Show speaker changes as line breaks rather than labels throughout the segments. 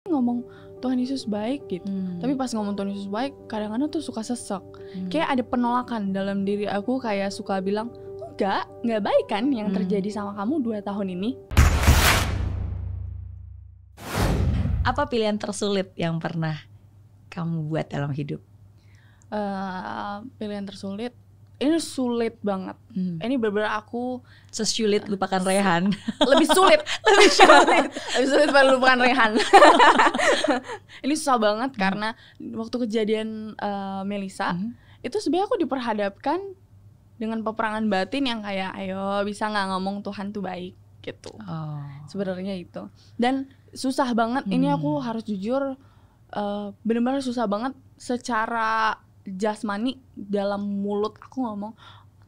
ngomong Tuhan Yesus baik gitu. Tapi pas ngomong Tuhan Yesus baik, kadang-kadang tuh suka sesek. Kayak ada penolakan dalam diri aku, kayak suka bilang, enggak baik kan yang terjadi sama kamu 2 tahun ini.
Apa pilihan tersulit yang pernah kamu buat dalam hidup?
Pilihan tersulit, ini sulit banget. Ini bener-bener aku
sesulit lupakan Rehan.
Lebih sulit lupakan Rehan. Ini susah banget karena waktu kejadian Melissa itu sebenarnya aku diperhadapkan dengan peperangan batin yang kayak ayo bisa nggak ngomong Tuhan tuh baik gitu. Sebenarnya itu, dan susah banget. Ini aku harus jujur, benar-benar susah banget secara jasmani. Dalam mulut aku ngomong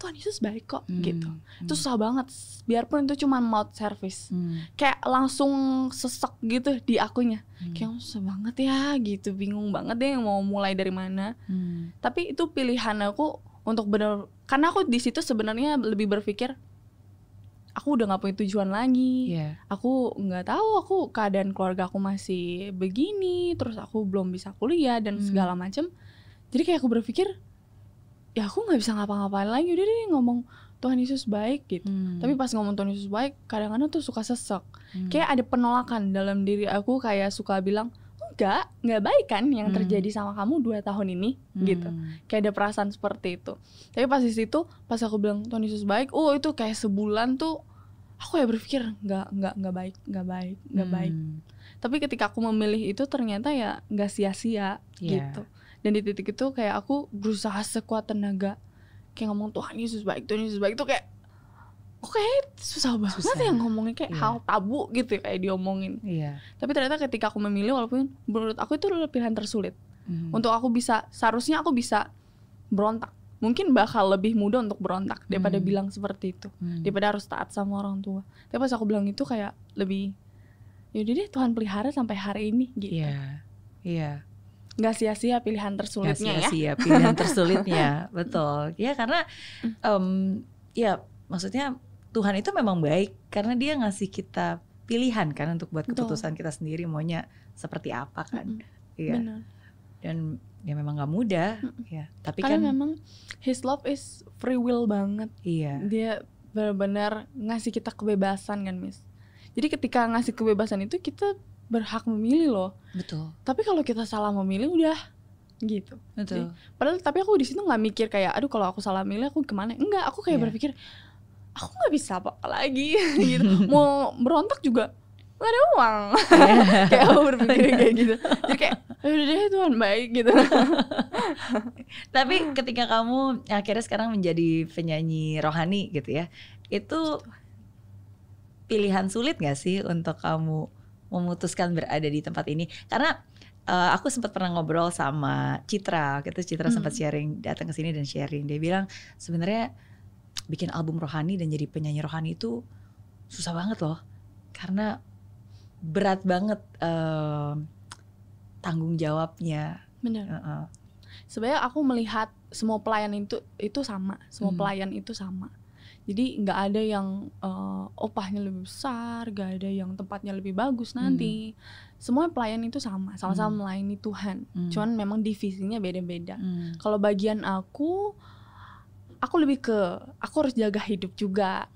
Tuhan Yesus baik kok gitu. Itu susah banget, biarpun itu cuma mouth service. Kayak langsung sesek gitu di akunya. Kayak susah banget ya gitu, bingung banget deh mau mulai dari mana. Tapi itu pilihan aku untuk benar, karena aku di situ sebenarnya lebih berpikir aku udah gak punya tujuan lagi. Aku gak tahu, aku keadaan keluarga aku masih begini, terus aku belum bisa kuliah dan segala macam. Jadi kayak aku berpikir ya aku gak bisa ngapa-ngapain lagi, udah deh ngomong Tuhan Yesus baik gitu. Tapi pas ngomong Tuhan Yesus baik, kadang-kadang tuh suka sesek. Kayak ada penolakan dalam diri aku, kayak suka bilang enggak baik kan yang terjadi sama kamu 2 tahun ini gitu. Kayak ada perasaan seperti itu. Tapi pas di situ, pas aku bilang Tuhan Yesus baik, itu kayak sebulan tuh aku ya berpikir enggak baik. Tapi ketika aku memilih itu ternyata ya enggak sia-sia gitu. Dan di titik itu kayak aku berusaha sekuat tenaga kayak ngomong Tuhan Yesus baik tuh kayak susah banget ya ngomongnya, kayak hal tabu gitu kayak diomongin. Tapi ternyata ketika aku memilih, walaupun menurut aku itu adalah pilihan tersulit. Untuk aku bisa, seharusnya aku bisa berontak. Mungkin bakal lebih mudah untuk berontak daripada bilang seperti itu, daripada harus taat sama orang tua. Tapi pas aku bilang itu kayak lebih, yaudah deh Tuhan pelihara sampai hari ini gitu. Gak sia-sia pilihan tersulitnya.
Pilihan tersulitnya. Betul ya, karena ya maksudnya Tuhan itu memang baik karena dia ngasih kita pilihan kan untuk buat keputusan kita sendiri maunya seperti apa kan.
Benar.
Dan ya memang gak mudah ya. Tapi
karena
kan
memang His love is free will banget. Dia benar-benar ngasih kita kebebasan kan, Miss. Jadi ketika ngasih kebebasan itu kita berhak memilih loh.
Betul.
Tapi kalau kita salah memilih udah gitu.
Betul.
Padahal tapi aku di situ nggak mikir kayak aduh kalau aku salah milih aku kemana. Enggak, aku kayak berpikir aku nggak bisa apa lagi gitu. Mau berontak juga nggak ada uang. Kayak aku berpikir kayak gitu. Jadi kayak udah deh Tuhan baik gitu.
Tapi ketika kamu akhirnya sekarang menjadi penyanyi rohani gitu ya, itu pilihan sulit nggak sih untuk kamu memutuskan berada di tempat ini? Karena aku sempat pernah ngobrol sama Citra, Citra sempat sharing, datang ke sini dan sharing. Dia bilang sebenarnya bikin album rohani dan jadi penyanyi rohani itu susah banget loh, karena berat banget tanggung jawabnya.
Benar. Sebenarnya aku melihat semua pelayan itu sama, semua pelayan itu sama. Jadi nggak ada yang upahnya lebih besar, nggak ada yang tempatnya lebih bagus nanti. Semua pelayan itu sama-sama melayani Tuhan. Cuman memang divisinya beda-beda. Kalau bagian aku lebih ke aku harus jaga hidup juga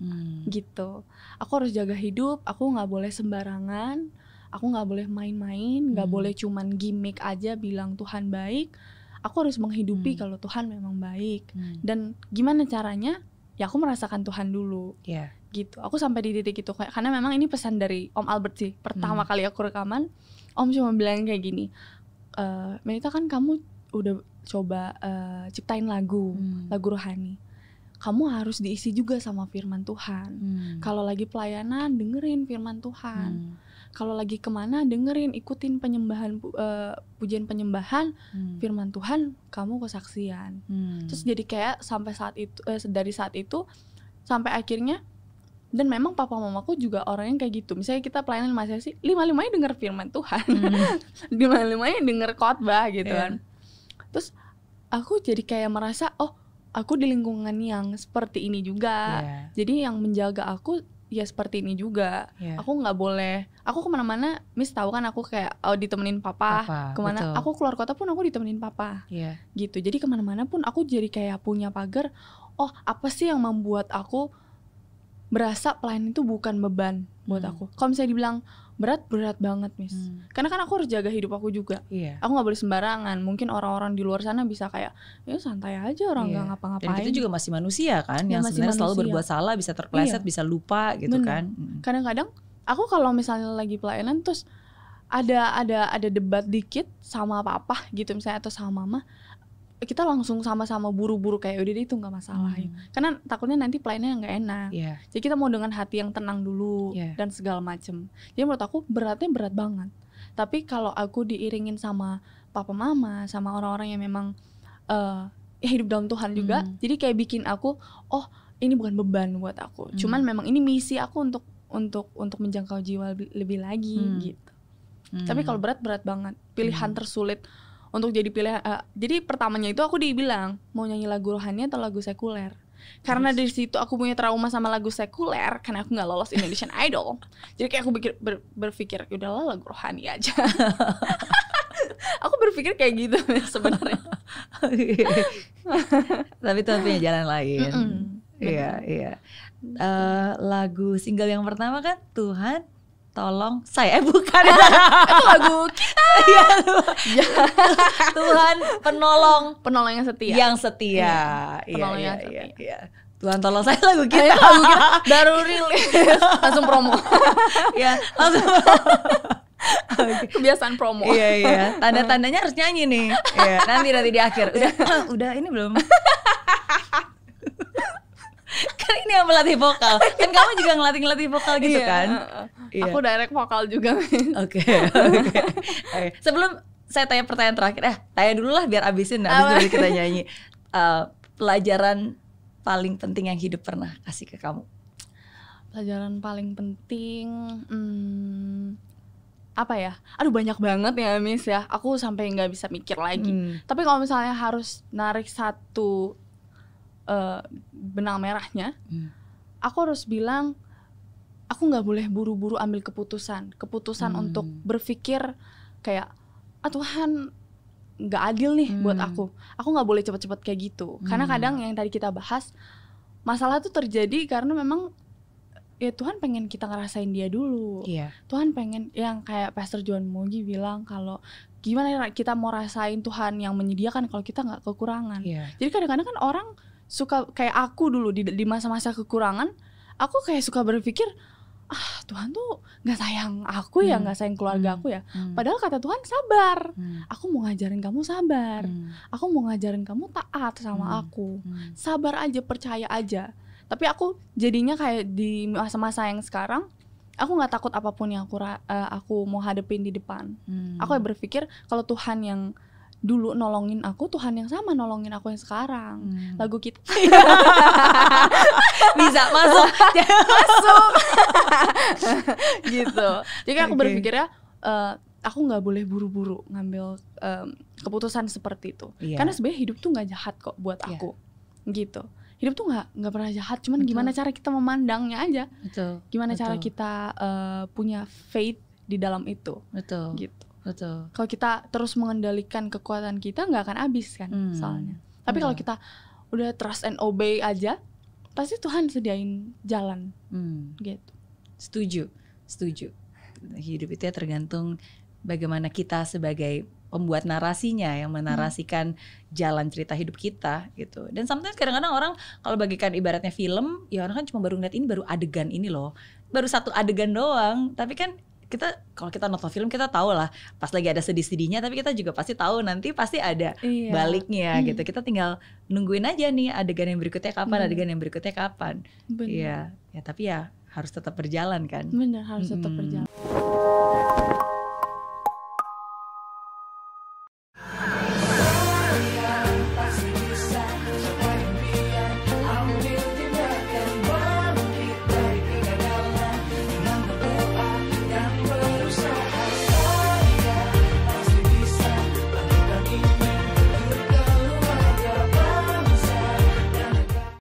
gitu. Aku harus jaga hidup, aku nggak boleh sembarangan, aku nggak boleh main-main, nggak boleh cuman gimmick aja bilang Tuhan baik. Aku harus menghidupi kalau Tuhan memang baik. Dan gimana caranya? Ya aku merasakan Tuhan dulu, gitu. Aku sampai di titik itu karena memang ini pesan dari Om Albert sih. Pertama kali aku rekaman, Om cuma bilang kayak gini, Melita kan kamu udah coba ciptain lagu rohani. Kamu harus diisi juga sama firman Tuhan. Kalau lagi pelayanan dengerin firman Tuhan. Kalau lagi kemana dengerin, ikutin penyembahan, pujian penyembahan, firman Tuhan, kamu kesaksian. Terus jadi kayak sampai saat itu, dari saat itu sampai akhirnya, dan memang papa mamaku juga orang yang kayak gitu. Misalnya kita pelayanan masih sih 5-5nya denger firman Tuhan, 5-5nya denger khotbah gitu kan. Terus aku jadi kayak merasa aku di lingkungan yang seperti ini juga. Jadi yang menjaga aku ya seperti ini juga. Aku nggak boleh, aku kemana-mana, Miss tahu kan aku kayak ditemenin papa kemana,
betul.
aku keluar kota pun aku ditemenin papa, gitu. Jadi kemana-mana pun aku jadi kayak punya pagar. Oh, apa sih yang membuat aku berasa pelayanan itu bukan beban buat aku? Kalau misalnya dibilang berat banget, Miss. Karena kan aku harus jaga hidup aku juga. Aku nggak boleh sembarangan. Mungkin orang-orang di luar sana bisa kayak, ya santai aja, orang nggak ngapa-ngapain.
Dan kita juga masih manusia kan, yang sebenarnya selalu berbuat salah, bisa terpeleset, bisa lupa gitu. Bener. Kan.
Kadang-kadang aku kalau misalnya lagi pelayanan terus ada debat dikit sama papa gitu misalnya atau sama mama, kita langsung sama-sama buru-buru kayak udah deh itu nggak masalah ya. Karena takutnya nanti pelayanannya nggak enak. Jadi kita mau dengan hati yang tenang dulu dan segala macem. Jadi menurut aku beratnya berat banget. Tapi kalau aku diiringin sama papa mama, sama orang-orang yang memang hidup dalam Tuhan juga, jadi kayak bikin aku, oh ini bukan beban buat aku. Cuman memang ini misi aku untuk menjangkau jiwa lebih lagi gitu. Tapi kalau berat banget. Pilihan tersulit untuk jadi pilihan. Jadi pertamanya itu aku dibilang mau nyanyi lagu rohani atau lagu sekuler. Karena dari situ aku punya trauma sama lagu sekuler karena aku nggak lolos Indonesian Idol. Jadi kayak aku berpikir udahlah lagu rohani aja. Aku berpikir kayak gitu sebenarnya.
Tapi Tuhan punya jalan lain. Iya. Lagu single yang pertama kan Tuhan tolong saya, bukan
itu lagu kita.
Tuhan penolong
yang setia.
Iya. Tuhan tolong saya lagu kita.
Baru rilis langsung promo.
Ya, langsung.
Kebiasaan promo.
Iya. Tanda-tandanya harus nyanyi nih. Iya, nanti di akhir. Udah ini belum? Kan ini yang melatih vokal. Kan kamu juga ngelatih vokal gitu kan?
Aku direct vokal juga.
Oke. Sebelum saya tanya pertanyaan terakhir, tanya dulu lah biar abisin, abis itu kita nyanyi. Pelajaran paling penting yang hidup pernah kasih ke kamu?
Pelajaran paling penting, apa ya? Aduh banyak banget ya Miss ya. Aku sampai nggak bisa mikir lagi. Tapi kalau misalnya harus narik satu benang merahnya, aku harus bilang aku nggak boleh buru-buru ambil keputusan untuk berpikir kayak Tuhan nggak adil nih buat aku nggak boleh cepat-cepat kayak gitu. Karena kadang yang tadi kita bahas, masalah tuh terjadi karena memang ya Tuhan pengen kita ngerasain dia dulu. Tuhan pengen, yang kayak Pastor John Mogi bilang, kalau gimana kita mau rasain Tuhan yang menyediakan kalau kita nggak kekurangan. Jadi kadang-kadang kan orang suka kayak aku dulu di masa-masa kekurangan, aku kayak suka berpikir Tuhan tuh nggak sayang aku ya, nggak sayang keluarga aku ya. Padahal kata Tuhan sabar. Aku mau ngajarin kamu sabar. Aku mau ngajarin kamu taat sama aku. Sabar aja, percaya aja. Tapi aku jadinya kayak di masa-masa yang sekarang, aku nggak takut apapun yang aku mau hadepin di depan. Aku berpikir kalau Tuhan yang dulu nolongin aku, Tuhan yang sama nolongin aku yang sekarang. Lagu kita
bisa masuk
gitu. Jadi aku berpikirnya aku nggak boleh buru-buru ngambil keputusan seperti itu. Karena sebenarnya hidup tuh nggak jahat kok buat aku. Gitu. Hidup tuh nggak pernah jahat, cuman gimana cara kita memandangnya aja. Gimana cara kita punya faith di dalam itu. Gitu. Kalau kita terus mengendalikan kekuatan kita, nggak akan habis kan soalnya. Tapi kalau kita udah trust and obey aja, pasti Tuhan sediain jalan. Gitu.
Setuju. Hidup itu ya tergantung bagaimana kita sebagai pembuat narasinya yang menarasikan jalan cerita hidup kita gitu. Dan sometimes kadang-kadang orang kalau bagikan ibaratnya film, ya orang kan cuma baru ngeliat ini baru adegan ini loh, baru satu adegan doang. Tapi kan kita kalau kita nonton film kita tahu lah pas lagi ada sedih-sedihnya, tapi kita juga pasti tahu nanti pasti ada baliknya gitu. Kita tinggal nungguin aja nih adegan yang berikutnya kapan, Iya, ya tapi ya harus tetap berjalan kan.
Bener, harus tetap berjalan.